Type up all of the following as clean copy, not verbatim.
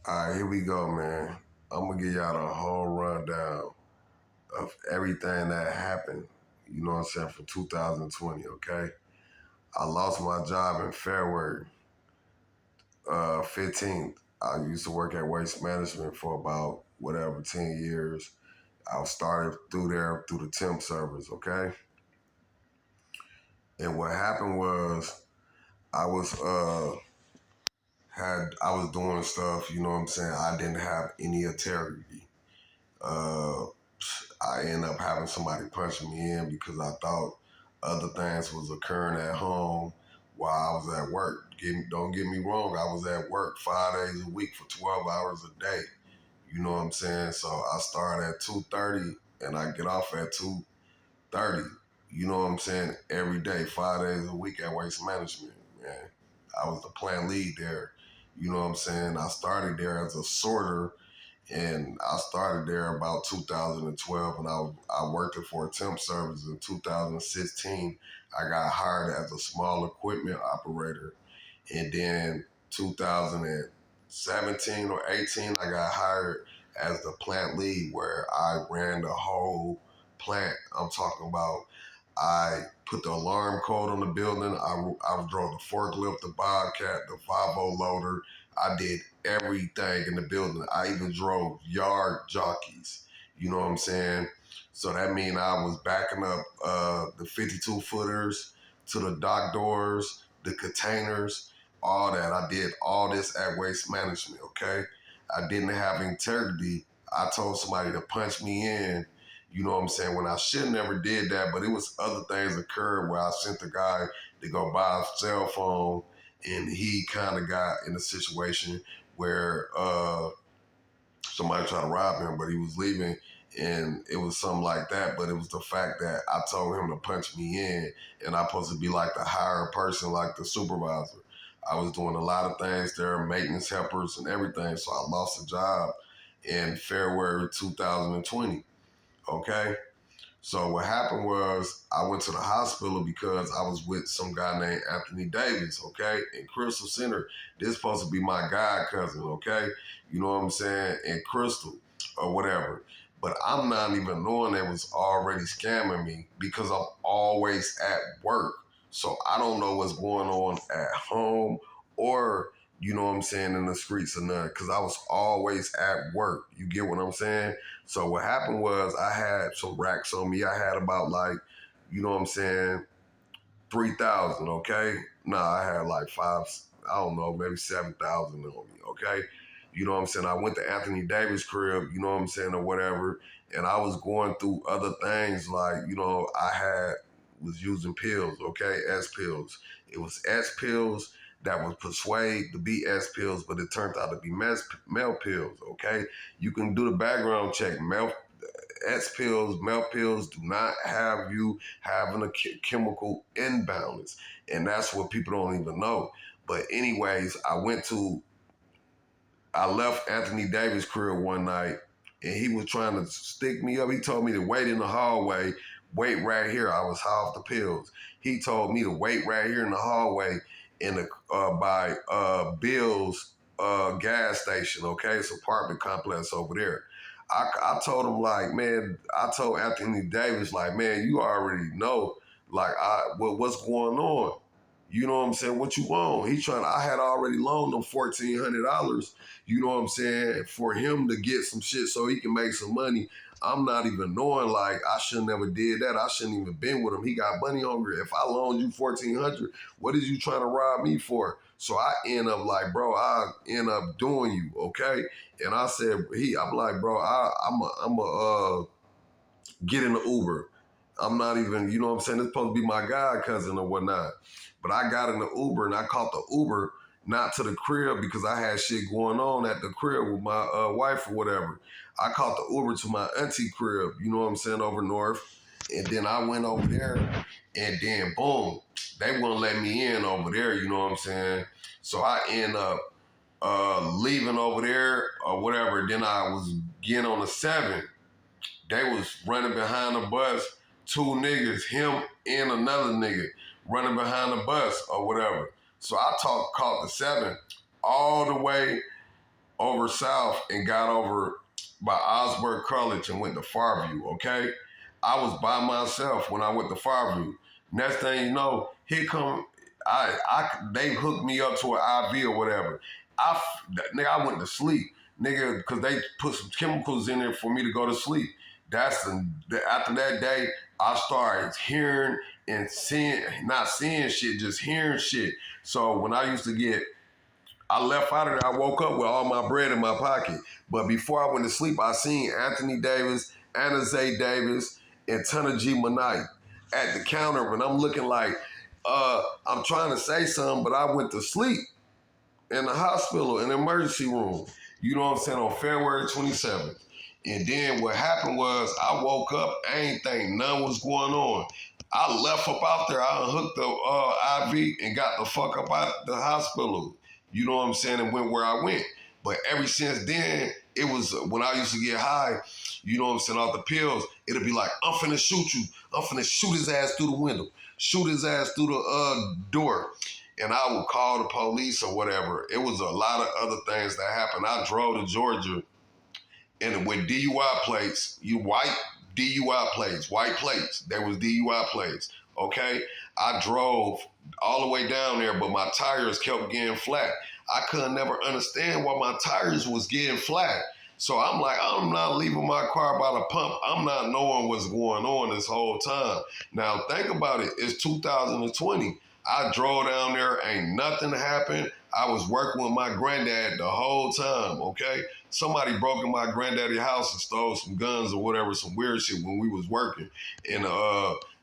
All right, here we go, man. I'm gonna give y'all the whole rundown of everything that happened. You know what I'm saying for 2020. Okay, I lost my job in February 15th. I used to work at Waste Management for about whatever 10 years. I started through there through the temp service. Okay, and what happened was I was I was doing stuff. You know what I'm saying. I didn't have any integrity. Uh, I ended up having somebody punch me in because I thought other things was occurring at home while I was at work. Don't get me wrong, I was at work 5 days a week for 12 hours a day. You know what I'm saying? So I start at 2:30 and I get off at 2:30. You know what I'm saying? Every day, 5 days a week at Waste Management, man. I was the plant lead there. You know what I'm saying? I started there as a sorter and I started there about 2012, and I worked it for a temp service in 2016. I got hired as a small equipment operator, and then 2017 or 18, I got hired as the plant lead, where I ran the whole plant. I'm talking about I put the alarm code on the building. I drove the forklift, the Bobcat, the 5 loader. I did everything in the building. I even drove yard jockeys. You know what I'm saying? So that means I was backing up the 52 footers to the dock doors, the containers, all that. I did all this at Waste Management, okay? I didn't have integrity. I told somebody to punch me in, you know what I'm saying, when I should never did that, but it was other things occurred where I sent the guy to go buy a cell phone, and he kind of got in a situation where somebody tried to rob him, but he was leaving, and it was something like that. But it was the fact that I told him to punch me in, and I'm supposed to be like the higher person, like the supervisor. I was doing a lot of things there, maintenance helpers and everything, so I lost a job in February 2020. Okay. So what happened was I went to the hospital because I was with some guy named Anthony Davis, okay, in Crystal Center. This supposed to be my god cousin, okay? You know what I'm saying? In Crystal or whatever. But I'm not even knowing they was already scamming me because I'm always at work. So I don't know what's going on at home or, you know what I'm saying, in the streets or nothing, because I was always at work. You get what I'm saying? So what happened was I had some racks on me. I had about like, you know what I'm saying, 3,000, okay? Nah, I had like five, I don't know, maybe 7,000 on me, okay? You know what I'm saying? I went to Anthony Davis' crib, you know what I'm saying, or whatever, and I was going through other things like, was using pills, okay? S pills. It was S pills that was persuade to be S pills, but it turned out to be male pills, okay? You can do the background check. S pills, male pills do not have you having a chemical imbalance. And that's what people don't even know. But anyways, I left Anthony Davis' crib one night and he was trying to stick me up. He told me to wait in the hallway, wait right here. I was high off the pills. He told me to wait right here in the hallway in the by Bill's gas station, okay? It's an apartment complex over there. I told him like, man, I told Anthony Davis like, man, you already know like what's going on. You know what I'm saying? What you want? I had already loaned him $1,400, you know what I'm saying, for him to get some shit so he can make some money. I'm not even knowing, like, I should never did that. I shouldn't even been with him. He got money hungry. If I loaned you 1,400, what is you trying to rob me for? So I end up like, bro, I end up doing you, okay? And I said, I'm like, bro, I'm a get in the Uber. I'm not even, you know what I'm saying? It's supposed to be my god cousin or whatnot. But I got in the Uber and I caught the Uber not to the crib because I had shit going on at the crib with my wife or whatever. I caught the Uber to my auntie crib, you know what I'm saying, over north. And then I went over there and then boom, they wouldn't let me in over there, you know what I'm saying? So I end up leaving over there or whatever. Then I was getting on the 7. They was running behind the bus, 2 niggas, him and another nigga running behind the bus or whatever. So I caught the 7 all the way over south and got over by Osborne College and went to Farview, okay? I was by myself when I went to Farview. Next thing you know, here come they hooked me up to an IV or whatever. Nigga, I went to sleep, nigga, because they put some chemicals in there for me to go to sleep. After that day, I started hearing and seeing, not seeing shit, just hearing shit. So when I used to get I left out of there. I woke up with all my bread in my pocket. But before I went to sleep, I seen Anthony Davis, Anna Zay Davis, and Tana G. Manite at the counter. And I'm looking like, I'm trying to say something, but I went to sleep in the hospital, in the emergency room. You know what I'm saying? On February 27th. And then what happened was I woke up, I ain't think nothing was going on. I left up out there, I unhooked the IV and got the fuck up out the hospital. You know what I'm saying? And went where I went. But ever since then, it was when I used to get high, you know what I'm saying, off the pills, it'll be like, I'm finna shoot you. I'm finna shoot his ass through the window. Shoot his ass through the door. And I would call the police or whatever. It was a lot of other things that happened. I drove to Georgia and with DUI plates, white DUI plates, white plates. There was DUI plates. Okay, I drove all the way down there, but my tires kept getting flat. I couldn't never understand why my tires was getting flat. So I'm like, I'm not leaving my car by the pump. I'm not knowing what's going on this whole time. Now think about it. It's 2020. I drove down there, ain't nothing happened. I was working with my granddad the whole time, okay? Somebody broke in my granddaddy's house and stole some guns or whatever, some weird shit when we was working. And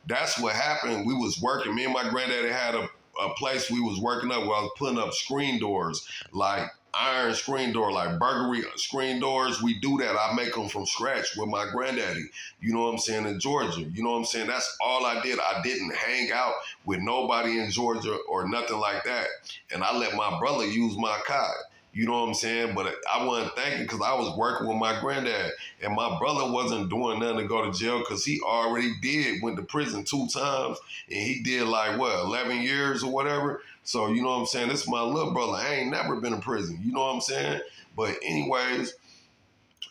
that's what happened. We was working. Me and my granddaddy had a place we was working up where I was putting up screen doors, like iron screen door, like burglary screen doors. We do that. I make them from scratch with my granddaddy. You know what I'm saying? In Georgia. You know what I'm saying? That's all I did. I didn't hang out with nobody in Georgia or nothing like that. And I let my brother use my car. You know what I'm saying? But I wasn't thinking because I was working with my granddad. And my brother wasn't doing nothing to go to jail because he already went to prison 2 times. And he did like, 11 years or whatever. So, you know what I'm saying? This is my little brother. I ain't never been in prison. You know what I'm saying? But anyways,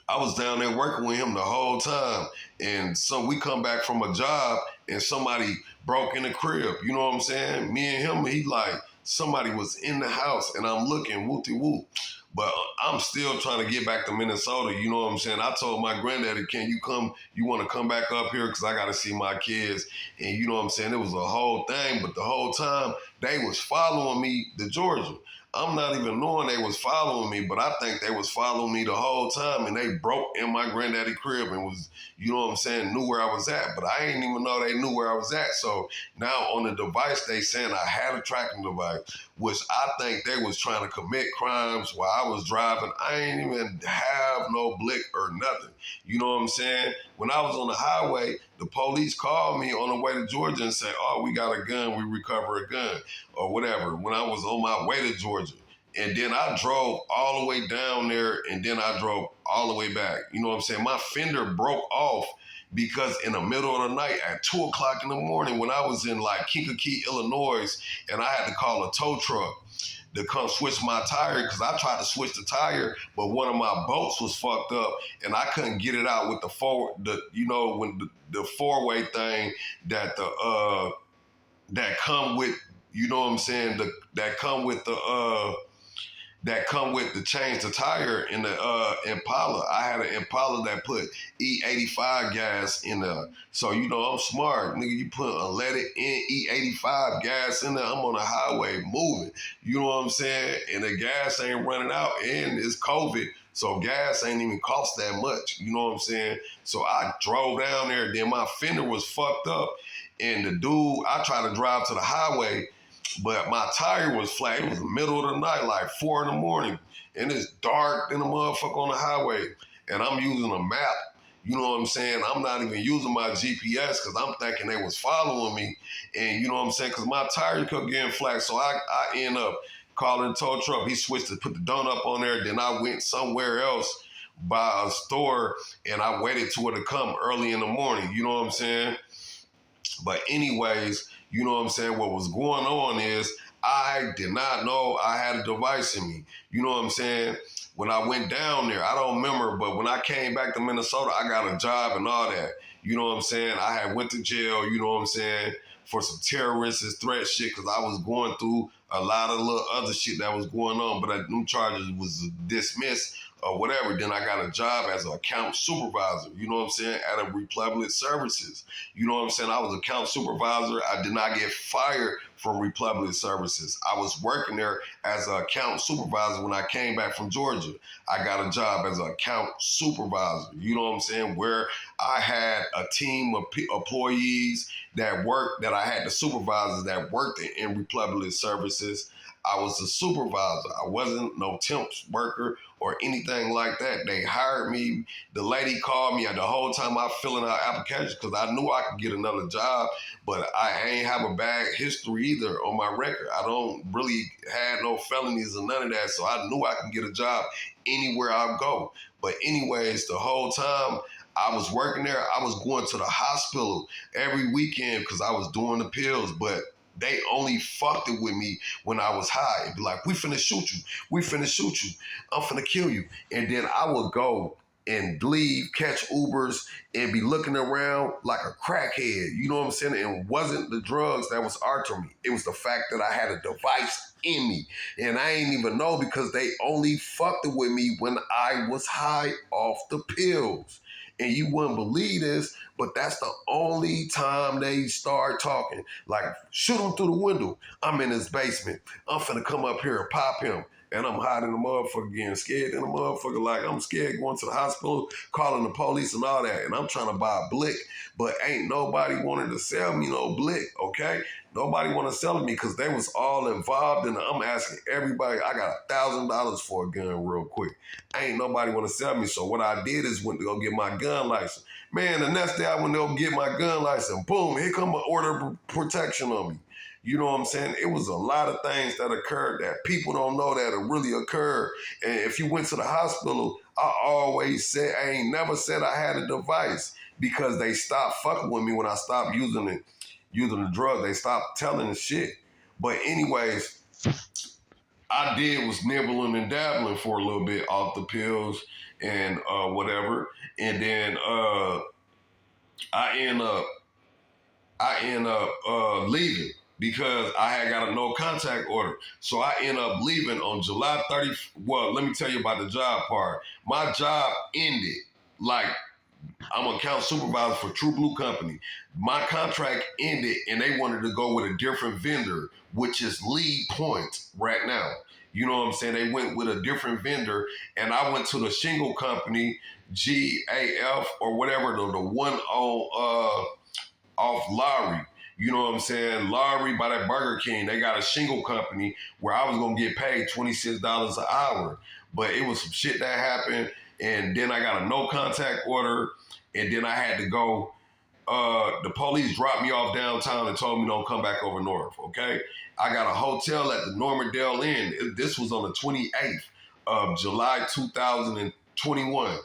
I was down there working with him the whole time. And so we come back from a job and somebody broke in the crib. You know what I'm saying? Me and him, he like, somebody was in the house and I'm looking, whoop-de-whoop. But I'm still trying to get back to Minnesota. You know what I'm saying? I told my granddaddy, can you come, you want to come back up here? Because I got to see my kids. And you know what I'm saying? It was a whole thing. But the whole time, they was following me to Georgia. I'm not even knowing they was following me, but I think they was following me the whole time, and they broke in my granddaddy crib and was, you know what I'm saying, knew where I was at, but I didn't even know they knew where I was at. So now on the device, they saying I had a tracking device, which I think they was trying to commit crimes while I was driving. I ain't even have no blick or nothing. You know what I'm saying? When I was on the highway, the police called me on the way to Georgia and said, oh, we got a gun, we recover a gun, or whatever, when I was on my way to Georgia. And then I drove all the way down there, and then I drove all the way back. You know what I'm saying? My fender broke off because in the middle of the night at 2 o'clock in the morning when I was in like Kankakee, Illinois, and I had to call a tow truck to come switch my tire because I tried to switch the tire, but one of my bolts was fucked up and I couldn't get it out with the four-way thing that that come with, you know what I'm saying, that come with the change the tire in the Impala. I had an Impala that put E85 gas in there. So, you know, I'm smart. Nigga, you put unleaded in E85 gas in there, I'm on the highway moving. You know what I'm saying? And the gas ain't running out and it's COVID. So gas ain't even cost that much. You know what I'm saying? So I drove down there. Then my fender was fucked up. And the dude, I tried to drive to the highway, but my tire was flat. It was the middle of the night, like 4 in the morning. And it's dark in the motherfucker on the highway. And I'm using a map. You know what I'm saying? I'm not even using my GPS because I'm thinking they was following me. And you know what I'm saying? Because my tire kept getting flat. So I end up calling the tow truck. He switched to put the donut up on there. Then I went somewhere else by a store and I waited till it to come early in the morning. You know what I'm saying? But anyways, you know what I'm saying? What was going on is I did not know I had a device in me. You know what I'm saying? When I went down there, I don't remember, but when I came back to Minnesota, I got a job and all that. You know what I'm saying? I had went to jail, you know what I'm saying, for some terrorist threat shit because I was going through a lot of little other shit that was going on, but them charges was dismissed or whatever. Then I got a job as an account supervisor, you know what I'm saying, at a Republic Services. You know what I'm saying? I was account supervisor. I did not get fired from Republic Services. I was working there as an account supervisor when I came back from Georgia. I got a job as an account supervisor, you know what I'm saying, where I had a team of employees that worked, that I had the supervisors that worked in Republic Services. I was a supervisor. I wasn't no temp worker or anything like that. They hired me. The lady called me the whole time I filling out applications because I knew I could get another job, but I ain't have a bad history either on my record. I don't really had no felonies or none of that, so I knew I could get a job anywhere I go. But anyways, the whole time I was working there, I was going to the hospital every weekend because I was doing the pills, but they only fucked it with me when I was high. It'd be like, we finna shoot you. We finna shoot you. I'm finna kill you. And then I would go and leave, catch Ubers, and be looking around like a crackhead. You know what I'm saying? And it wasn't the drugs that was altering me. It was the fact that I had a device in me. And I ain't even know because they only fucked it with me when I was high off the pills. And you wouldn't believe this, but that's the only time they start talking. Like, shoot him through the window. I'm in his basement. I'm finna come up here and pop him. And I'm hiding the motherfucker, getting scared in the motherfucker. Like, I'm scared going to the hospital, calling the police and all that. And I'm trying to buy a blick, but ain't nobody wanted to sell me no blick, okay? Nobody want to sell me because they was all involved, and I'm asking everybody. I got $1,000 for a gun real quick. Ain't nobody want to sell me. So what I did is went to go get my gun license. Man, the next day I went to go get my gun license. Boom, here come an order of protection on me. You know what I'm saying? It was a lot of things that occurred that people don't know that it really occurred. And if you went to the hospital, I always said, I ain't never said I had a device because they stopped fucking with me when I stopped using it. Using the drug, they stopped telling the shit. But anyways, I did was nibbling and dabbling for a little bit off the pills and whatever, and then I end up leaving because I had got a no contact order. So I end up leaving on July 30th. Well, let me tell you about the job part. My job ended like I'm an account supervisor for True Blue Company. My contract ended and they wanted to go with a different vendor, which is Lead Point right now. You know what I'm saying? They went with a different vendor and I went to the shingle company, GAF or whatever, the one on off Lowry. You know what I'm saying? Lowry by that Burger King, they got a shingle company where I was gonna get paid $26 an hour. But it was some shit that happened, and then I got a no contact order, and then I had to go. The police dropped me off downtown and told me don't come back over north. Okay, I got a hotel at the Normandale Inn. This was on the 28th of July 2021.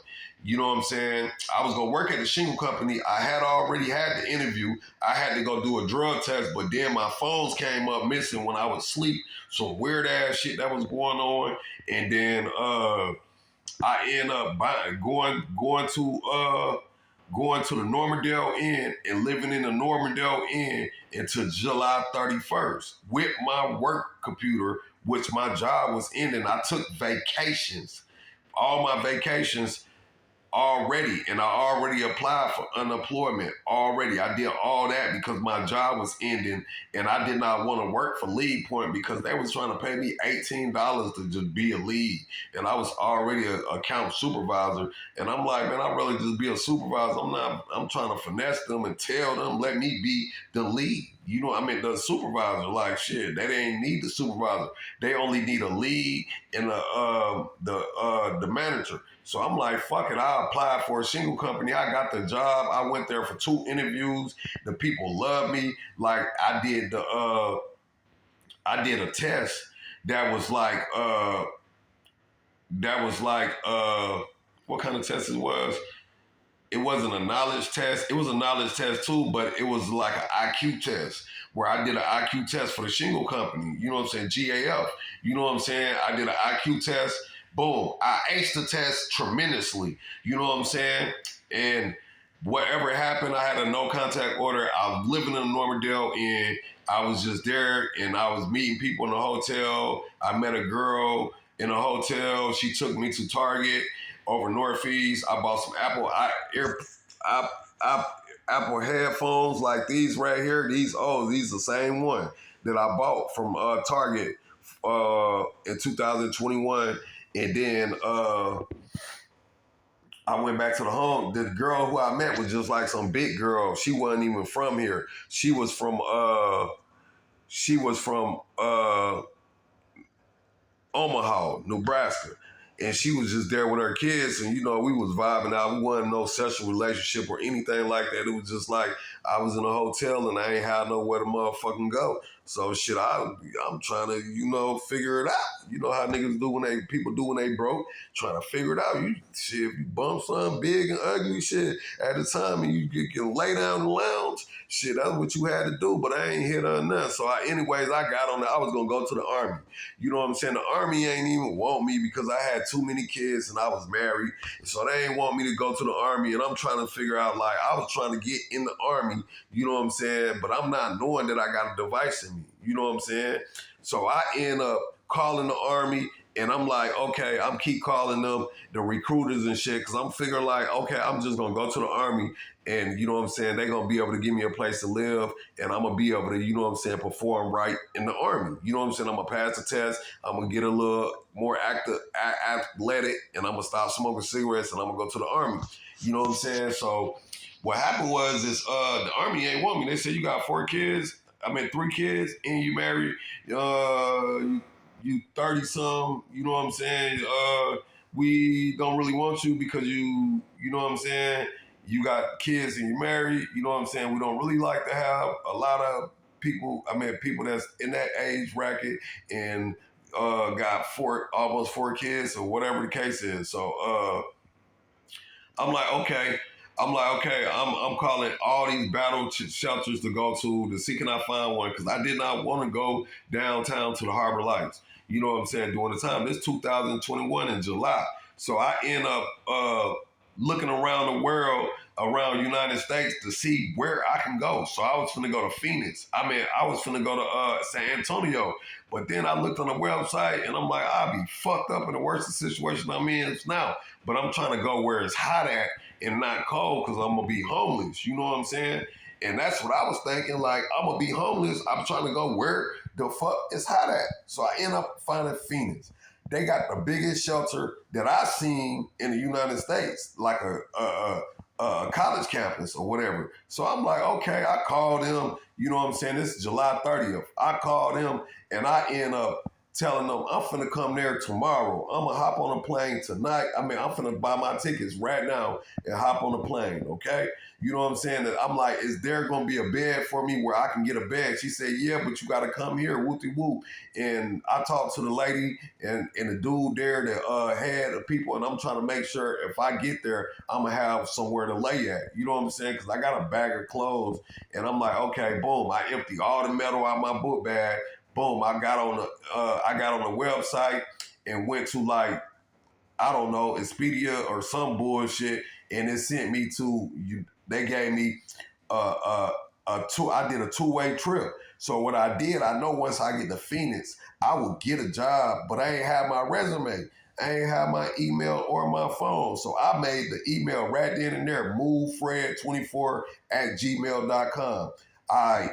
You know what I'm saying? I was gonna work at the shingle company. I had already had the interview. I had to go do a drug test, but then my phones came up missing when I was asleep. Some weird ass shit that was going on, and then I end up going to the Normandale Inn and living in the Normandale Inn until July 31st with my work computer, which my job was ending. I took vacations, all my vacations already, and I already applied for unemployment already. I did all that because my job was ending and I did not want to work for Lead Point because they was trying to pay me $18 to just be a lead, and I was already an account supervisor, and I'm like, man, I'd rather just be a supervisor. I'm trying to finesse them and tell them, let me be the lead. You know, I mean, the supervisor, like, shit, they didn't need the supervisor. They only need a lead and the manager. So I'm like, fuck it. I applied for a shingle company. I got the job. I went there for 2 interviews. The people loved me. Like I did a test that was like what kind of test it was? It wasn't a knowledge test. It was a knowledge test too, but it was like an IQ test. where I did an IQ test for the shingle company. You know what I'm saying? GAF. You know what I'm saying? I did an IQ test. Boom. I aced the test tremendously. You know what I'm saying? And whatever happened, I had a no contact order. I was living in Normandale and I was just there and I was meeting people in the hotel. I met a girl in a hotel. She took me to Target over Northeast. I bought some I, I, Apple headphones like these right here. These the same one that I bought from Target in 2021. And then I went back to the home. The girl who I met was just like some big girl. She wasn't even from here. She was from Omaha, Nebraska. And she was just there with her kids, and you know, we was vibing out. We wasn't no sexual relationship or anything like that. It was just like I was in a hotel and I ain't had nowhere to motherfucking go. So shit, I'm trying to, you know, figure it out. You know how niggas do people do when they broke, trying to figure it out. If you bump something big and ugly shit at the time and you can lay down in the lounge, shit, that's what you had to do. But I ain't hit on that. So I got on there. I was gonna go to the Army. You know what I'm saying? The Army ain't even want me because I had too many kids and I was married. So they ain't want me to go to the Army. And I'm trying to figure out, like, I was trying to get in the Army, you know what I'm saying? But I'm not knowing that I got a device in me. You know what I'm saying? So I end up calling the Army and I'm like, okay, I'm keep calling them, the recruiters and shit, because I'm figuring like, okay, I'm just going to go to the Army and, you know what I'm saying, they're going to be able to give me a place to live and I'm going to be able to, you know what I'm saying, perform right in the Army. You know what I'm saying? I'm going to pass the test. I'm going to get a little more athletic and I'm going to stop smoking cigarettes and I'm going to go to the Army. You know what I'm saying? So what happened was the Army ain't want me. They said, you got 4 kids. I mean, 3 kids and you married. You 30 some, you know what I'm saying? We don't really want you because you know what I'm saying? You got kids and you're married, you know what I'm saying? We don't really like to have a lot of people that's in that age bracket and got almost 4 kids or whatever the case is. So I'm like, okay. I'm calling all these battle shelters to go to see can I find one because I did not want to go downtown to the Harbor Lights. You know what I'm saying? During the time, this 2021 in July. So I end up looking around the world, around the United States to see where I can go. So I was finna go to Phoenix. I was finna go to San Antonio. But then I looked on the website and I'm like, I'll be fucked up in the worst situation I'm in now. But I'm trying to go where it's hot at and not cold because I'm going to be homeless. You know what I'm saying? And that's what I was thinking. Like, I'm going to be homeless. I'm trying to go where the fuck is hot at. So I end up finding Phoenix. They got the biggest shelter that I've seen in the United States, like a college campus or whatever. So I'm like, okay, I called them. You know what I'm saying? This is July 30th. I called them and I end up telling them I'm finna come there tomorrow. I'm gonna hop on a plane tonight. I'm finna buy my tickets right now and hop on a plane, okay? You know what I'm saying? That I'm like, is there gonna be a bed for me where I can get a bed? She said, yeah, but you gotta come here, whoopty whoop. And I talked to the lady and the dude there that had the people, and I'm trying to make sure if I get there, I'm gonna have somewhere to lay at. You know what I'm saying? Because I got a bag of clothes, and I'm like, okay, boom. I empty all the metal out my book bag. Boom, I got on the website and went to like, I don't know, Expedia or some bullshit, and it sent me to you. They gave me I did a 2-way trip. So what I did, I know once I get to Phoenix, I would get a job, but I ain't have my resume. I ain't have my email or my phone. So I made the email right then and there, movefred24@gmail.com. I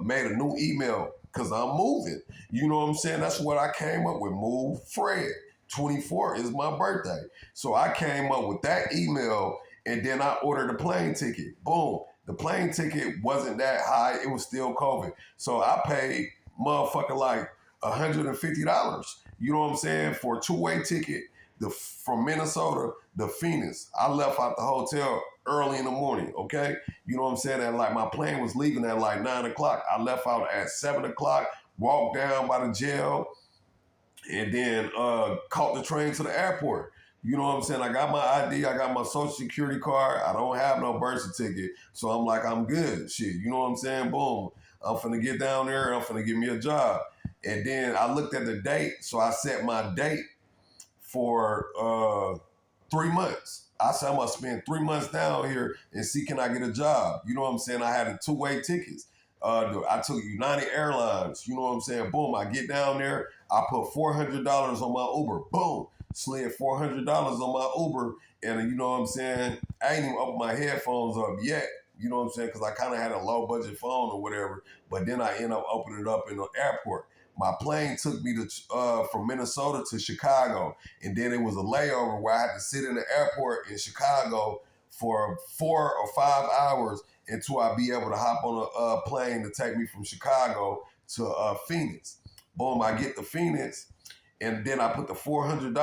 made a new email because I'm moving. You know what I'm saying? That's what I came up with. Move Fred. 24 is my birthday. So I came up with that email and then I ordered a plane ticket. Boom. The plane ticket wasn't that high. It was still COVID. So I paid motherfucker like $150. You know what I'm saying? For a 2-way ticket from Minnesota to Phoenix. I left out the hotel early in the morning, okay? You know what I'm saying? And like my plane was leaving at like 9 o'clock. I left out at 7 o'clock, walked down by the jail, and then caught the train to the airport. You know what I'm saying? I got my ID, I got my social security card. I don't have no birth certificate. So I'm like, I'm good. Shit, you know what I'm saying? Boom. I'm finna get down there. I'm finna give me a job. And then I looked at the date, so I set my date for 3 months. I said I'm gonna spend 3 months down here and see can I get a job. You know what I'm saying? I had a two-way tickets. I took United Airlines. You know what I'm saying? Boom! I get down there. I put $400 on my Uber. Boom! Slid $400 on my Uber, and you know what I'm saying? I ain't even opened my headphones up yet. You know what I'm saying? Because I kind of had a low budget phone or whatever. But then I end up opening it up in the airport. My plane took me to from Minnesota to Chicago, and then it was a layover where I had to sit in the airport in Chicago for 4 or 5 hours until I be able to hop on a plane to take me from Chicago to Phoenix. Boom, I get to Phoenix, and then I put the $400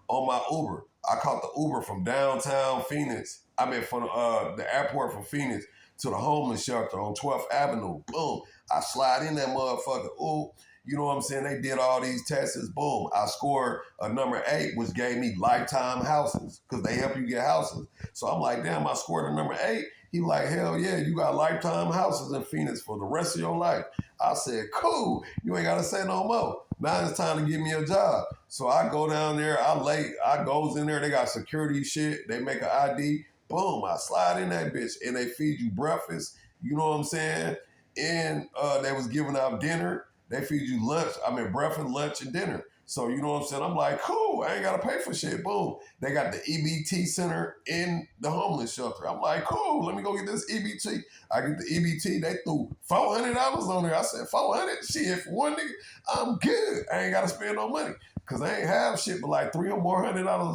on my Uber. I caught the Uber from downtown Phoenix. I mean, from the airport from Phoenix to the homeless shelter on 12th Avenue. Boom, I slide in that motherfucker. Ooh. You know what I'm saying? They did all these tests. Boom. I scored a number 8, which gave me lifetime houses because they help you get houses. So I'm like, damn, I scored a number 8. He like, hell yeah, you got lifetime houses in Phoenix for the rest of your life. I said, cool. You ain't got to say no more. Now it's time to give me a job. So I go down there. I goes in there. They got security shit. They make an ID. Boom. I slide in that bitch and they feed you breakfast. You know what I'm saying? And they was giving out dinner. They feed you lunch. I mean, breakfast, lunch, and dinner. So, you know what I'm saying? I'm like, cool. I ain't got to pay for shit. Boom. They got the EBT center in the homeless shelter. I'm like, cool. Let me go get this EBT. I get the EBT. They threw $400 on there. I said, 400? Shit, for one nigga, I'm good. I ain't got to spend no money because I ain't have shit but like $300 or more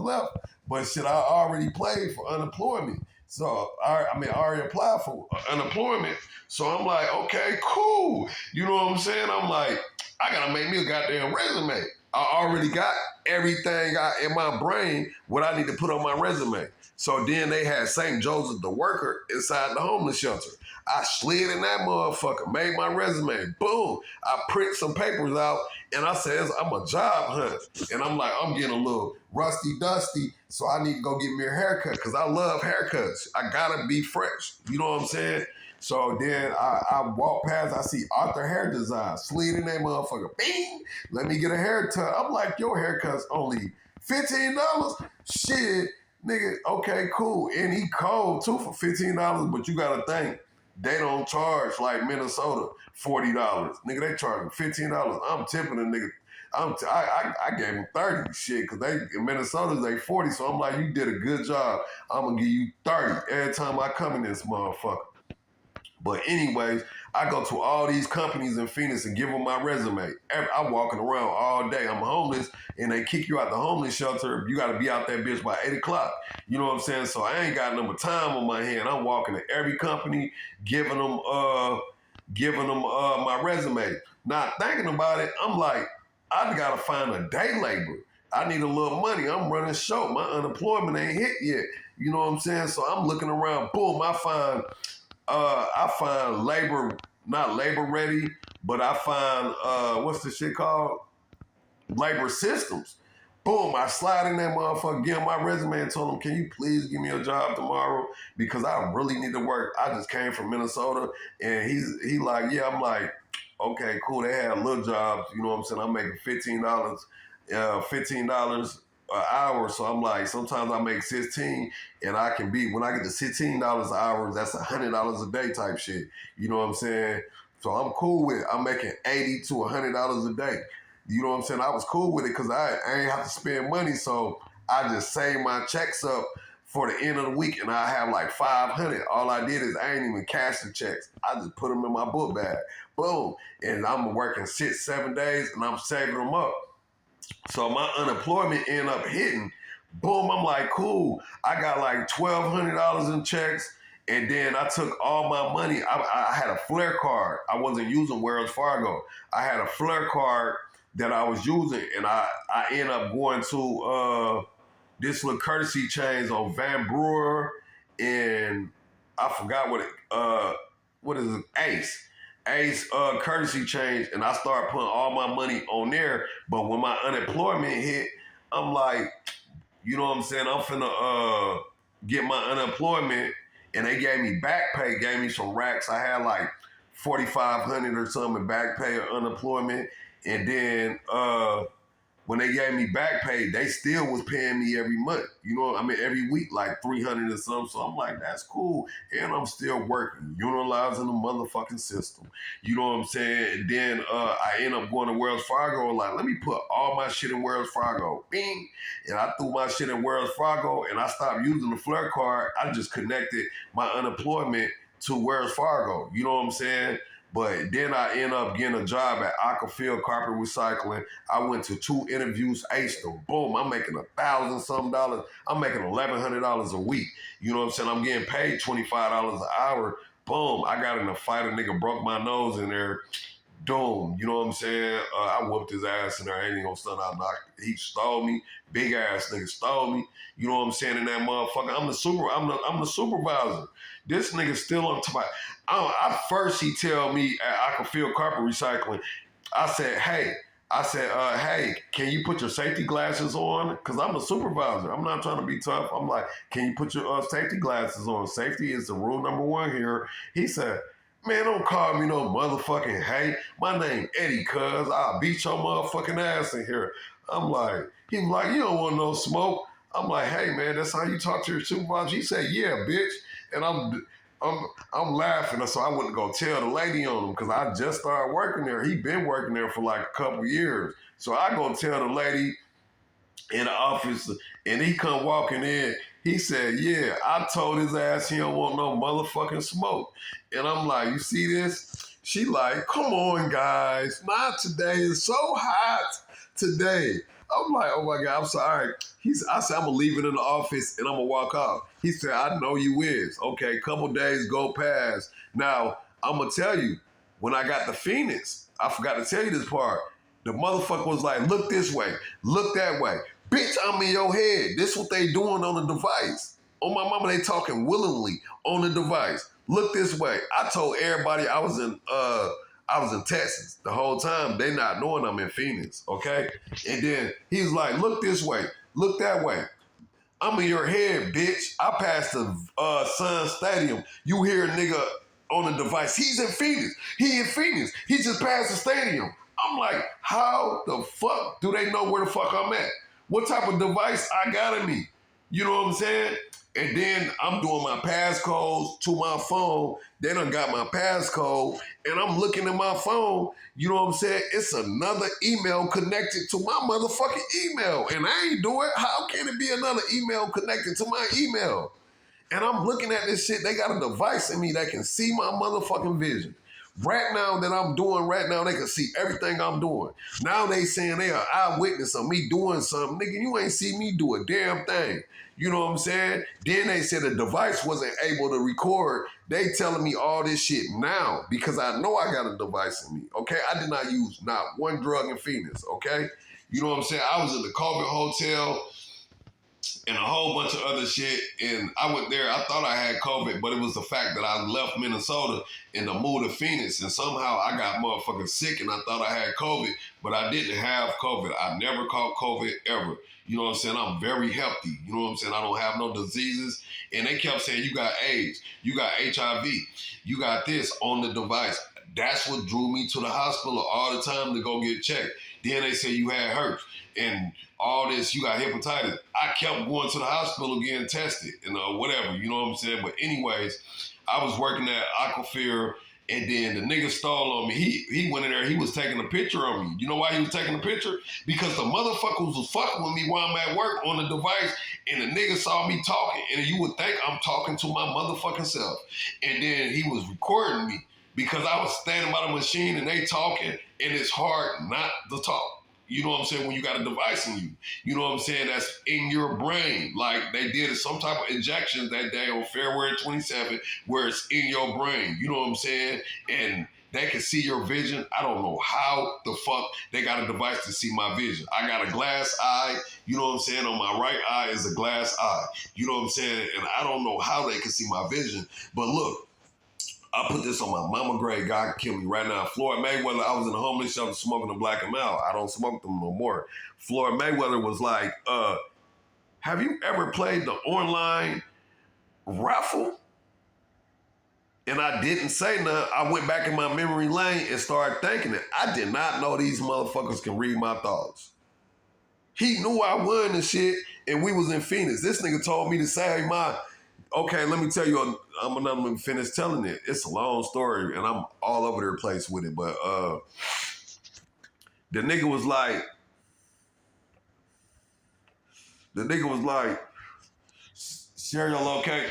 left. But shit, I already played for unemployment. So, I already applied for unemployment. So I'm like, okay, cool. You know what I'm saying? I'm like, I gotta make me a goddamn resume. I already got everything in my brain what I need to put on my resume. So then they had St. Joseph the Worker inside the homeless shelter. I slid in that motherfucker, made my resume. Boom. I print some papers out and I said, I'm a job hunt. And I'm like, I'm getting a little rusty dusty, so I need to go get me a haircut because I love haircuts. I gotta be fresh. You know what I'm saying? So then I walk past, I see Arthur Hair Design, slid in that motherfucker, bing, let me get a haircut. I'm like, your haircut's only $15? Shit, nigga, okay, cool. And he cold too for $15, but you gotta think, they don't charge like Minnesota $40. Nigga, they charge $15. I'm tipping a nigga. I gave him 30 shit, because they in Minnesota they 40, so I'm like, you did a good job. I'm gonna give you 30 every time I come in this motherfucker. But anyways, I go to all these companies in Phoenix and give them my resume. I'm walking around all day. I'm homeless, and they kick you out the homeless shelter. You got to be out that bitch by 8 o'clock. You know what I'm saying? So I ain't got no time on my hand. I'm walking to every company, giving them my resume. Not thinking about it, I'm like, I got to find a day labor. I need a little money. I'm running short. My unemployment ain't hit yet. You know what I'm saying? So I'm looking around. Boom, I find labor, not labor ready, but I find, what's the shit called? Labor systems. Boom, I slide in that motherfucker, give him my resume and told him, can you please give me a job tomorrow? Because I really need to work. I just came from Minnesota, and he like, yeah, I'm like, okay, cool. They had little jobs, you know what I'm saying? I'm making $15 an hour. So I'm like, sometimes I make 16, and I can be, when I get to $16 an hour, that's $100 a day type shit. You know what I'm saying? So I'm cool with it. I'm making $80 to $100 a day. You know what I'm saying? I was cool with it because I ain't have to spend money. So I just save my checks up for the end of the week, and I have like 500. All I did is I ain't even cash the checks. I just put them in my book bag. Boom. And I'm working 6-7 days, and I'm saving them up. So my unemployment ended up hitting. Boom, I'm like, cool. I got like $1,200 in checks. And then I took all my money. I had a Flair card. I wasn't using Wells Fargo. I had a Flair card that I was using. And I ended up going to this little courtesy chains on Van Brewer. And I forgot what is it? Ace courtesy change, and I started putting all my money on there. But when my unemployment hit, I'm like, you know what I'm saying? I'm finna get my unemployment, and they gave me back pay, gave me some racks. I had like $4,500 or something in back pay or unemployment. And then when they gave me back pay, they still was paying me every month. You know, I mean, every week, like 300 or something. So I'm like, that's cool. And I'm still working, utilizing the motherfucking system. You know what I'm saying? And then I end up going to Wells Fargo, like, let me put all my shit in Wells Fargo. Bing. And I threw my shit in Wells Fargo and I stopped using the Flair card. I just connected my unemployment to Wells Fargo. You know what I'm saying? But then I end up getting a job at Aquafield Carpet Recycling. I went to 2 interviews, aced them. Boom, I'm making $1,000 something dollars. I'm making $1,100 a week. You know what I'm saying? I'm getting paid $25 an hour. Boom, I got in a fight. A nigga broke my nose in there. Doom, you know what I'm saying? I whooped his ass in there. I ain't even gonna stun out. He stole me. Big ass nigga stole me. You know what I'm saying? In that motherfucker, I'm the supervisor. This nigga still on top. At first he tell me I can feel carpet recycling. I said, hey, can you put your safety glasses on? Because I'm the supervisor. I'm not trying to be tough. I'm like, can you put your safety glasses on? Safety is the rule number 1 here. He said, man, don't call me no motherfucking hey. My name Eddie, cuz I'll beat your motherfucking ass in here. I'm like, he was like, you don't want no smoke. I'm like, hey man, that's how you talk to your supervisor? He said, yeah, bitch. And I'm laughing, so I wouldn't go tell the lady on him because I just started working there. He been working there for like a couple years. So I go tell the lady in the office, and he come walking in. He said, yeah, I told his ass he don't want no motherfucking smoke. And I'm like, you see this? She like, come on, guys. Not today. It's so hot today. I'm like, oh my God, I'm sorry. I said, I'm gonna leave it in the office and I'm gonna walk out. He said, I know you is. Okay, couple days go past. Now, I'm gonna tell you, when I got to Phoenix, I forgot to tell you this part. The motherfucker was like, look this way, look that way. Bitch, I'm in your head. This what they doing on the device. On my mama, they talking willingly on the device. Look this way. I told everybody I was in Texas the whole time. They not knowing I'm in Phoenix, okay? And then he's like, look this way, look that way. I'm in your head, bitch. I passed the Sun Stadium. You hear a nigga on the device. He's in Phoenix. He in Phoenix. He just passed the stadium. I'm like, how the fuck do they know where the fuck I'm at? What type of device I got in me? You know what I'm saying? And then I'm doing my passcodes to my phone. They done got my passcode, and I'm looking at my phone. You know what I'm saying? It's another email connected to my motherfucking email, and I ain't do it. How can it be another email connected to my email? And I'm looking at this shit. They got a device in me that can see my motherfucking vision. Right now that I'm doing right now, they can see everything I'm doing. Now they saying they are eyewitness of me doing something. Nigga, you ain't see me do a damn thing. You know what I'm saying? Then they said the device wasn't able to record. They telling me all this shit now because I know I got a device in me, okay? I did not use not one drug in Phoenix, okay? You know what I'm saying? I was in the COVID hotel and a whole bunch of other shit. And I went there, I thought I had COVID, but it was the fact that I left Minnesota and moved to Phoenix. And somehow I got motherfucking sick and I thought I had COVID, but I didn't have COVID. I never caught COVID ever. You know what I'm saying? I'm very healthy. You know what I'm saying? I don't have no diseases. And they kept saying, you got AIDS, you got HIV, you got this on the device. That's what drew me to the hospital all the time to go get checked. Then they say you had herpes and all this, you got hepatitis. I kept going to the hospital getting tested and whatever, you know what I'm saying? But anyways, I was working at Aquafield and then the nigga stole on me. He went in there, he was taking a picture of me. You know why he was taking a picture? Because the motherfuckers was fucking with me while I'm at work on the device and the nigga saw me talking and you would think I'm talking to my motherfucking self. And then he was recording me because I was standing by the machine and they talking and it's hard not to talk. You know what I'm saying? When you got a device in you, you know what I'm saying? That's in your brain. Like they did some type of injection that day on February 27th where it's in your brain. You know what I'm saying? And they can see your vision. I don't know how the fuck they got a device to see my vision. I got a glass eye. You know what I'm saying? On my right eye is a glass eye. You know what I'm saying? And I don't know how they can see my vision. But look, I put this on my mama grave. God can kill me right now. Floyd Mayweather, I was in a homeless shelter smoking a Black and Mild. I don't smoke them no more. Floyd Mayweather was like, have you ever played the online raffle? And I didn't say nothing. I went back in my memory lane and started thinking it. I did not know these motherfuckers can read my thoughts. He knew I won and shit, and we was in Phoenix. This nigga told me to say my, okay, let me tell you, I'm not gonna finish telling it. It's a long story, and I'm all over the place with it. But the nigga was like, share your location.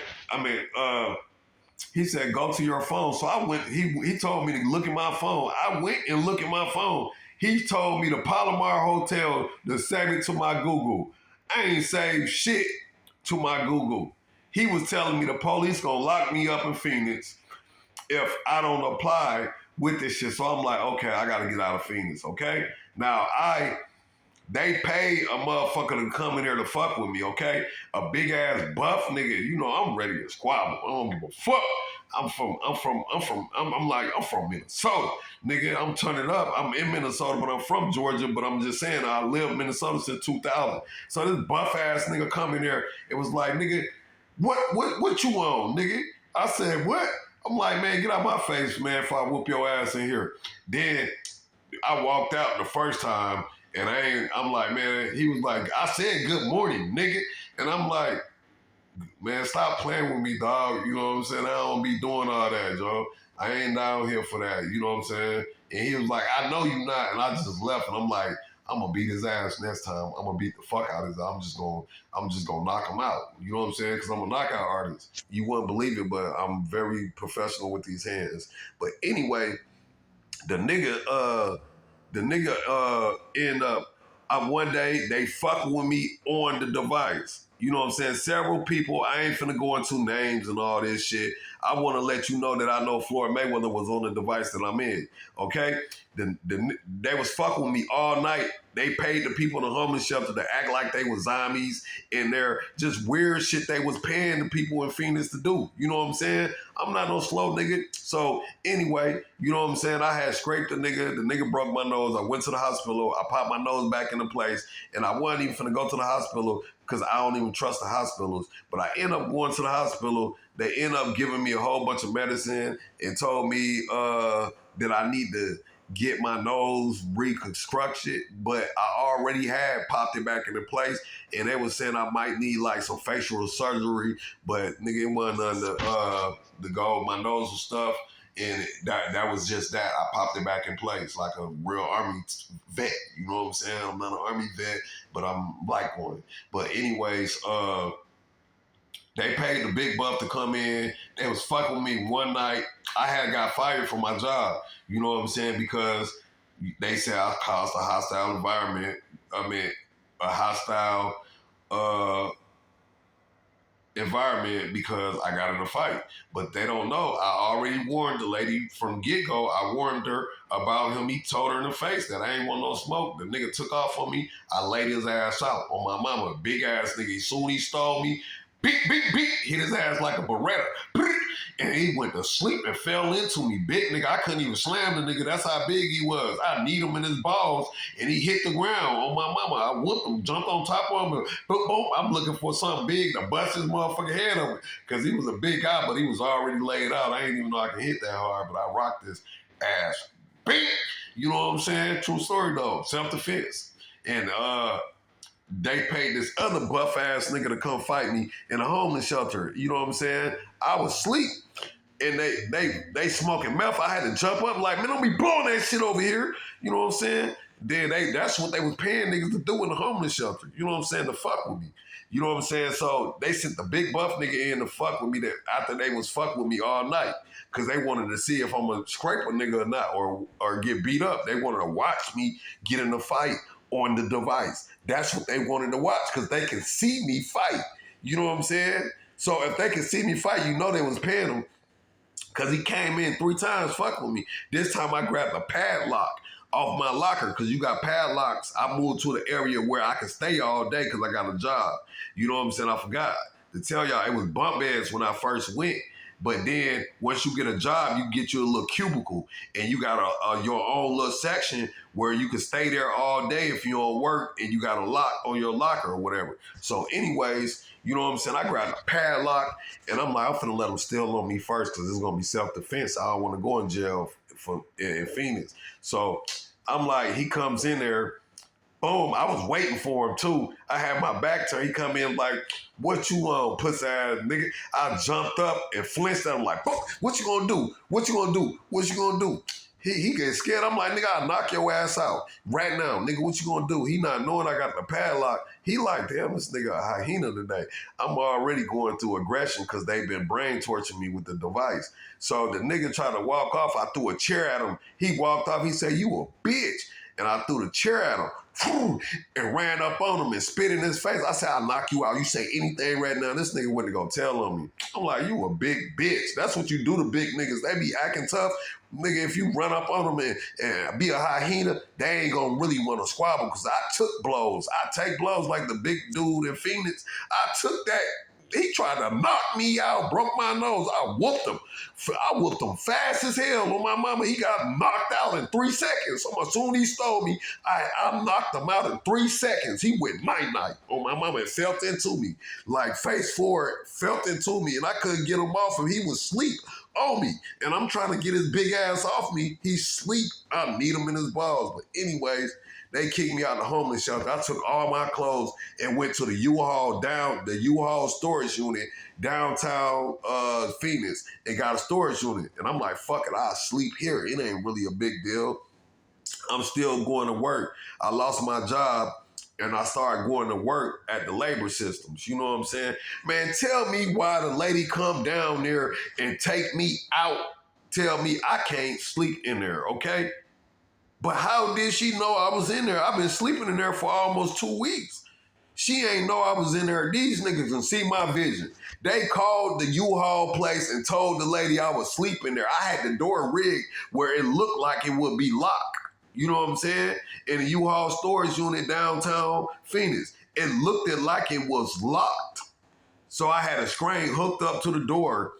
He said, go to your phone. So I went, he told me to look at my phone. I went and looked at my phone. He told me the Palomar Hotel to save it to my Google. I ain't saved shit to my Google. He was telling me the police gonna lock me up in Phoenix if I don't apply with this shit. So I'm like, okay, I gotta get out of Phoenix, okay? Now, they pay a motherfucker to come in there to fuck with me, okay? A big ass buff nigga, you know I'm ready to squabble. I don't give a fuck. I'm from Minnesota, nigga. I'm turning up. I'm in Minnesota, but I'm from Georgia. But I'm just saying I lived in Minnesota since 2000. So this buff ass nigga come in there. It was like, nigga, what you on, nigga? I said, what? I'm like, man, get out my face, man, if I whoop your ass in here. Then I walked out the first time. And I'm like, man, he was like, I said good morning, nigga. And I'm like, man, stop playing with me, dog. You know what I'm saying? I don't be doing all that, Joe. I ain't down here for that. You know what I'm saying? And he was like, I know you not. And I just left. And I'm like, I'm gonna beat his ass next time. I'm gonna beat the fuck out of his ass. I'm just gonna knock him out. You know what I'm saying? Because I'm a knockout artist. You wouldn't believe it, but I'm very professional with these hands. But anyway, the nigga end up, one day they fucking with me on the device. You know what I'm saying? Several people, I ain't finna go into names and all this shit. I want to let you know that I know Floyd Mayweather was on the device that I'm in, okay? They was fucking with me all night. They paid the people in the homeless shelter to act like they was zombies, and they're just weird shit they was paying the people in Phoenix to do. You know what I'm saying? I'm not no slow nigga. So anyway, you know what I'm saying? I had scraped the nigga. The nigga broke my nose. I went to the hospital. I popped my nose back into place, and I wasn't even finna go to the hospital because I don't even trust the hospitals. But I end up going to the hospital. They end up giving me a whole bunch of medicine and told me that I need to get my nose reconstructed, but I already had popped it back into place, and they was saying I might need like some facial surgery, but nigga, it wasn't under the go my nose and stuff, and that was just that. I popped it back in place like a real Army vet. You know what I'm saying? I'm not an Army vet, but I'm like one. But anyways, they paid the big buff to come in. They was fucking with me one night. I had got fired from my job. You know what I'm saying? Because they said I caused a hostile environment. A hostile environment because I got in a fight. But they don't know. I already warned the lady from get-go. I warned her about him. He told her in the face that I ain't want no smoke. The nigga took off on me. I laid his ass out on my mama. Big ass nigga. Soon he stole me. Beat, hit his ass like a Beretta. And he went to sleep and fell into me. Big nigga, I couldn't even slam the nigga. That's how big he was. I kneed him in his balls, and he hit the ground on my mama. I whooped him, jumped on top of him. Boom, boom. I'm looking for something big to bust his motherfucking head over. Because he was a big guy, but he was already laid out. I didn't even know I could hit that hard, but I rocked his ass. Beat! You know what I'm saying? True story, though. Self-defense. And, they paid this other buff ass nigga to come fight me in a homeless shelter. You know what I'm saying? I was asleep and they smoking meth. I had to jump up like, man, don't be blowing that shit over here. You know what I'm saying? Then that's what they was paying niggas to do in the homeless shelter. You know what I'm saying? To fuck with me. You know what I'm saying? So they sent the big buff nigga in to fuck with me that after they was fucking with me all night. Cause they wanted to see if I'm gonna scrape a nigga or not or get beat up. They wanted to watch me get in a fight on the device. That's what they wanted to watch because they can see me fight. You know what I'm saying? So if they can see me fight, you know they was paying him because he came in 3 times fucking with me. This time I grabbed a padlock off my locker because you got padlocks. I moved to the area where I could stay all day because I got a job. You know what I'm saying? I forgot to tell y'all it was bunk beds when I first went. But then once you get a job, you get you a little cubicle, and you got your own little section where you can stay there all day if you don't work, and you got a lock on your locker or whatever. So, anyways, you know what I'm saying? I grabbed a padlock, and I'm like, I'm finna let them steal on me first because it's gonna be self-defense. I don't want to go in jail in Phoenix. So I'm like, he comes in there. Boom, I was waiting for him too. I had my back turned. He come in like, what you want, pussy ass nigga? I jumped up and flinched at him like, what you gonna do? What you gonna do? What you gonna do? He gets scared. I'm like, nigga, I'll knock your ass out right now. Nigga, what you gonna do? He not knowing I got the padlock. He like, damn, this nigga a hyena today. I'm already going through aggression because they've been brain torturing me with the device. So the nigga tried to walk off. I threw a chair at him. He walked off. He said, you a bitch. And I threw the chair at him and ran up on him and spit in his face. I said, I'll knock you out. You say anything right now, this nigga wasn't gonna tell on me. I'm like, you a big bitch. That's what you do to big niggas. They be acting tough. Nigga, if you run up on them and be a hyena, they ain't gonna really want to squabble because I took blows. I take blows like the big dude in Phoenix. I took that. He tried to knock me out, broke my nose. I whooped him. I whooped him fast as hell on my mama. He got knocked out in 3 seconds. So as soon as he stole me, I knocked him out in 3 seconds. He went night-night on my mama and felt into me. Like face forward, felt into me. And I couldn't get him off him. He was asleep on me. And I'm trying to get his big ass off me. He's asleep. I need him in his balls. But anyways, they kicked me out of the homeless shelter. I took all my clothes and went to the U-Haul storage unit downtown Phoenix and got a storage unit. And I'm like, fuck it, I'll sleep here. It ain't really a big deal. I'm still going to work. I lost my job and I started going to work at the labor systems. You know what I'm saying? Man, tell me why the lady come down there and take me out. Tell me I can't sleep in there, okay? But how did she know I was in there? I've been sleeping in there for almost 2 weeks. She ain't know I was in there. These niggas can see my vision. They called the U-Haul place and told the lady I was sleeping there. I had the door rigged where it looked like it would be locked. You know what I'm saying? In the U-Haul storage unit downtown Phoenix. It looked like it was locked. So I had a screen hooked up to the door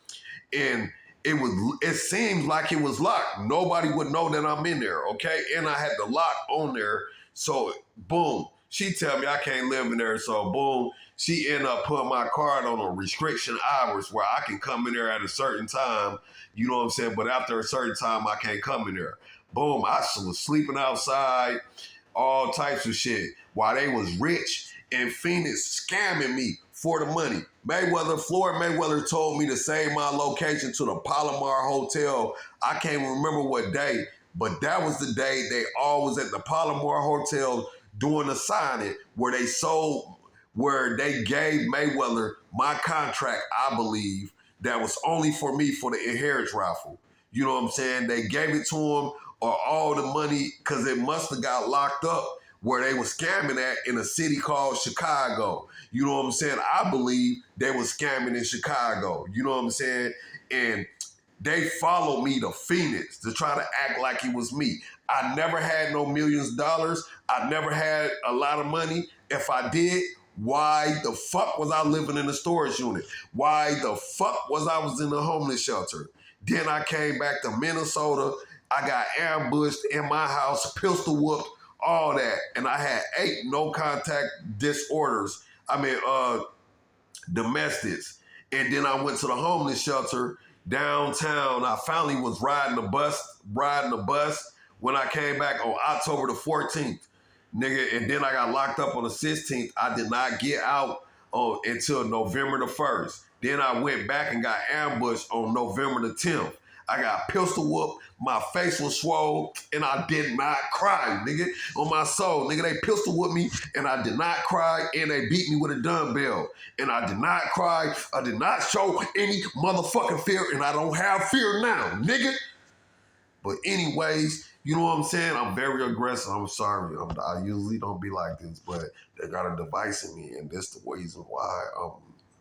and it seemed like it was locked. Nobody would know that I'm in there, okay? And I had the lock on there. So boom, she tell me I can't live in there. So boom, she ended up putting my card on a restriction hours where I can come in there at a certain time. You know what I'm saying? But after a certain time, I can't come in there. Boom, I was sleeping outside, all types of shit. While they was rich in Phoenix scamming me for the money. Floyd Mayweather told me to save my location to the Palomar Hotel. I can't remember what day, but that was the day they all was at the Palomar Hotel doing a signing where they gave Mayweather my contract, I believe, that was only for me for the inheritance raffle. You know what I'm saying? They gave it to him or all the money because it must have got locked up where they were scamming at in a city called Chicago. You know what I'm saying? I believe they were scamming in Chicago. You know what I'm saying? And they followed me to Phoenix to try to act like it was me. I never had no millions of dollars. I never had a lot of money. If I did, why the fuck was I living in a storage unit? Why the fuck was I in a homeless shelter? Then I came back to Minnesota. I got ambushed in my house, pistol whooped, all that. And I had 8 no contact disorders. Domestics. And then I went to the homeless shelter downtown. I finally was riding the bus when I came back on October the 14th. Nigga, and then I got locked up on the 16th. I did not get out until November the 1st. Then I went back and got ambushed on November the 10th. I got pistol whooped, my face was swole, and I did not cry, nigga. On my soul, nigga, they pistol whooped me, and I did not cry, and they beat me with a dumbbell. And I did not cry, I did not show any motherfucking fear, and I don't have fear now, nigga. But anyways, you know what I'm saying? I'm very aggressive, I'm sorry. I usually don't be like this, but they got a device in me, and that's the reason why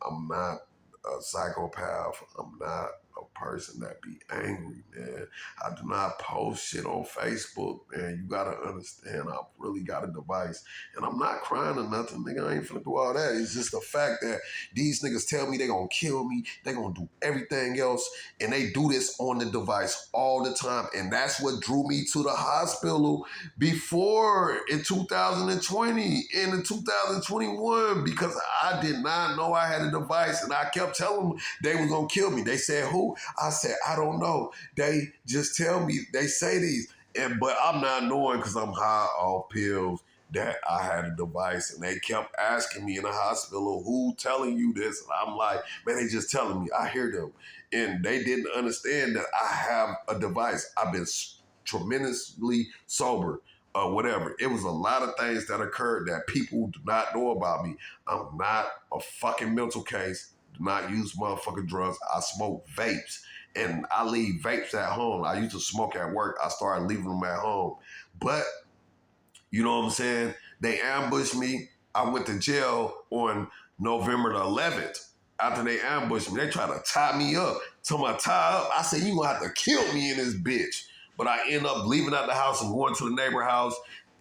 I'm not a psychopath. I'm not a person that be angry, man. I do not post shit on Facebook, man. You gotta understand, I really got a device. And I'm not crying or nothing, nigga. I ain't finna do all that. It's just the fact that these niggas tell me they gonna kill me, they gonna do everything else, and they do this on the device all the time. And that's what drew me to the hospital before in 2020 and in 2021, because I did not know I had a device, and I kept telling them they was gonna kill me. They said, who? I said, I don't know. They just tell me, they say these. But I'm not knowing because I'm high off pills that I had a device, and they kept asking me in the hospital, who telling you this? And I'm like, man, they just telling me. I hear them. And they didn't understand that I have a device. I've been tremendously sober or whatever. It was a lot of things that occurred that people do not know about me. I'm not a fucking mental case. Do not use motherfucking drugs. I smoke vapes, and I leave vapes at home. I used to smoke at work. I started leaving them at home. But you know what I'm saying? They ambushed me. I went to jail on November the 11th. After they ambushed me, they tried to tie me up. Till my tie up, I said, you gonna have to kill me in this bitch. But I end up leaving out the house and going to the neighbor house.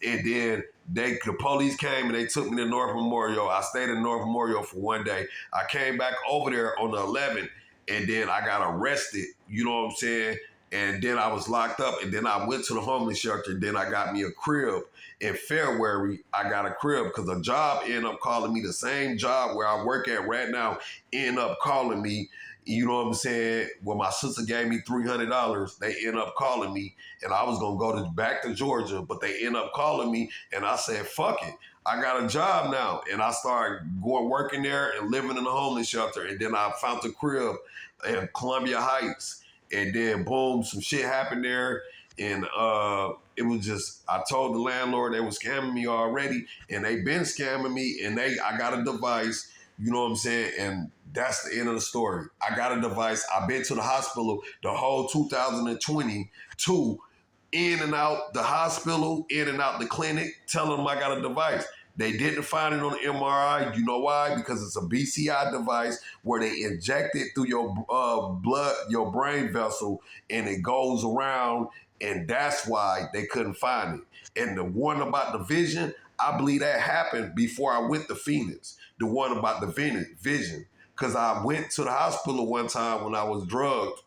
And then the police came and they took me to North Memorial. I stayed in North Memorial for one day. I came back over there on the 11th, and then I got arrested. You know what I'm saying? And then I was locked up, and then I went to the homeless shelter. And then I got me a crib. In February, I got a crib because a job ended up calling me. The same job where I work at right now ended up calling me. You know what I'm saying? Well, my sister gave me $300. They end up calling me, and I was gonna go back to Georgia, but they end up calling me, and I said, "Fuck it, I got a job now." And I started going working there and living in the homeless shelter, and then I found the crib in Columbia Heights, and then boom, some shit happened there, and it was just, I told the landlord they was scamming me already, and they been scamming me, and I got a device. You know what I'm saying? And that's the end of the story. I got a device. I've been to the hospital the whole 2022, in and out the hospital, in and out the clinic, telling them I got a device. They didn't find it on the MRI. You know why? Because it's a BCI device where they inject it through your blood, your brain vessel, and it goes around, and that's why they couldn't find it. And the one about the vision, I believe that happened before I went to Phoenix. The one about the vision. Because I went to the hospital one time when I was drugged.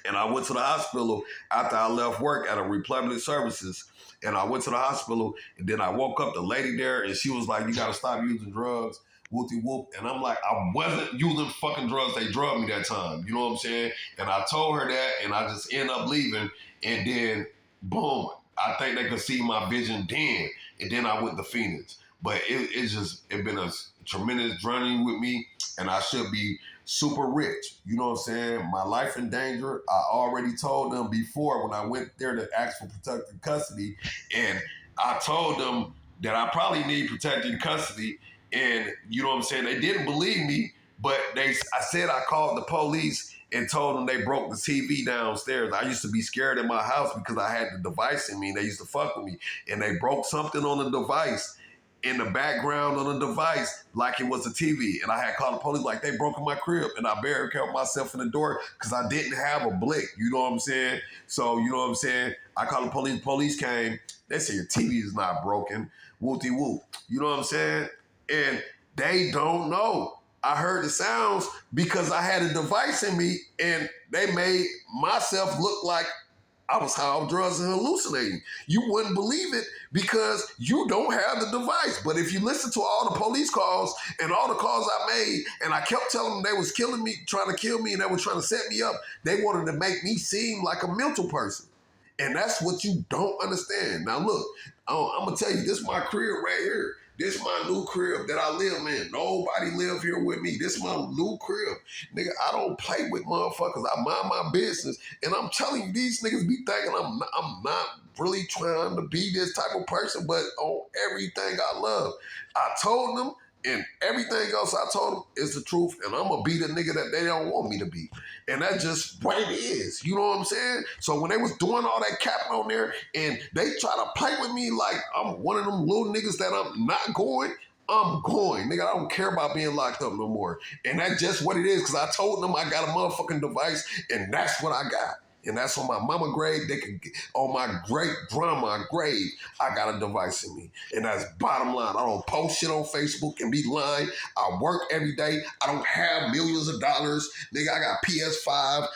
And I went to the hospital after I left work at a Republic Services. And I went to the hospital, and then I woke up, the lady there, and she was like, you got to stop using drugs, whoopty whoop. And I'm like, I wasn't using fucking drugs. They drugged me that time. You know what I'm saying? And I told her that, and I just ended up leaving. And then, boom, I think they could see my vision then. And then I went to Phoenix. But it's been a tremendous journey with me, and I should be super rich. You know what I'm saying? My life in danger. I already told them before when I went there to ask for protected custody, and I told them that I probably need protected custody, and you know what I'm saying? They didn't believe me, but I said I called the police and told them they broke the TV downstairs. I used to be scared in my house because I had the device in me, and they used to fuck with me, and they broke something on the device, in the background on the device, like it was a TV. And I had called the police like they broke in my crib, and I barricaded myself in the door because I didn't have a blick. You know what I'm saying? So, you know what I'm saying? I called the police came. They said, your TV is not broken. Whoopty whoop. You know what I'm saying? And they don't know. I heard the sounds because I had a device in me, and they made myself look like I was high on drugs and hallucinating. You wouldn't believe it because you don't have the device. But if you listen to all the police calls and all the calls I made, and I kept telling them they was killing me, trying to kill me, and they were trying to set me up, they wanted to make me seem like a mental person. And that's what you don't understand. Now look, I'm going to tell you, this is my crib right here. This is my new crib that I live in. Nobody live here with me. This is my new crib. Nigga, I don't play with motherfuckers. I mind my business. And I'm telling you, these niggas be thinking I'm not really trying to be this type of person, but on everything I love. I told them, and everything else I told them is the truth, and I'm going to be the nigga that they don't want me to be. And that's just what it is. You know what I'm saying? So when they was doing all that capping on there, and they try to play with me like I'm one of them little niggas that I'm not going, I'm going, nigga. I don't care about being locked up no more. And that's just what it is, because I told them I got a motherfucking device, and that's what I got. And that's on my mama grave. They can on my great grandma grave. I got a device in me, and that's bottom line. I don't post shit on Facebook and be lying. I work every day. I don't have millions of dollars, nigga. I got PS5,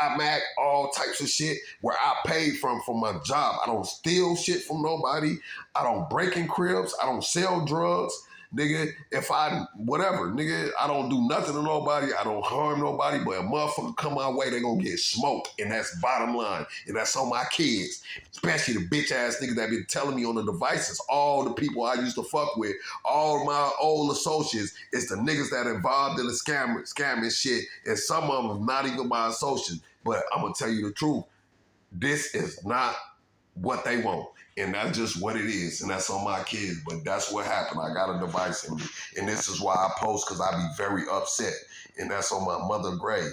iMac, all types of shit where I paid from my job. I don't steal shit from nobody. I don't break in cribs. I don't sell drugs. Nigga, if I, whatever, nigga, I don't do nothing to nobody. I don't harm nobody, but a motherfucker come my way, they gonna get smoked. And that's bottom line. And that's on my kids. Especially the bitch ass niggas that been telling me on the devices. All the people I used to fuck with, all my old associates, it's the niggas that involved in the scamming shit. And some of them not even my associates. But I'm gonna tell you the truth. This is not what they want. And that's just what it is. And that's on my kids. But that's what happened. I got a device in me. And this is why I post, because I be very upset. And that's on my mother's grave.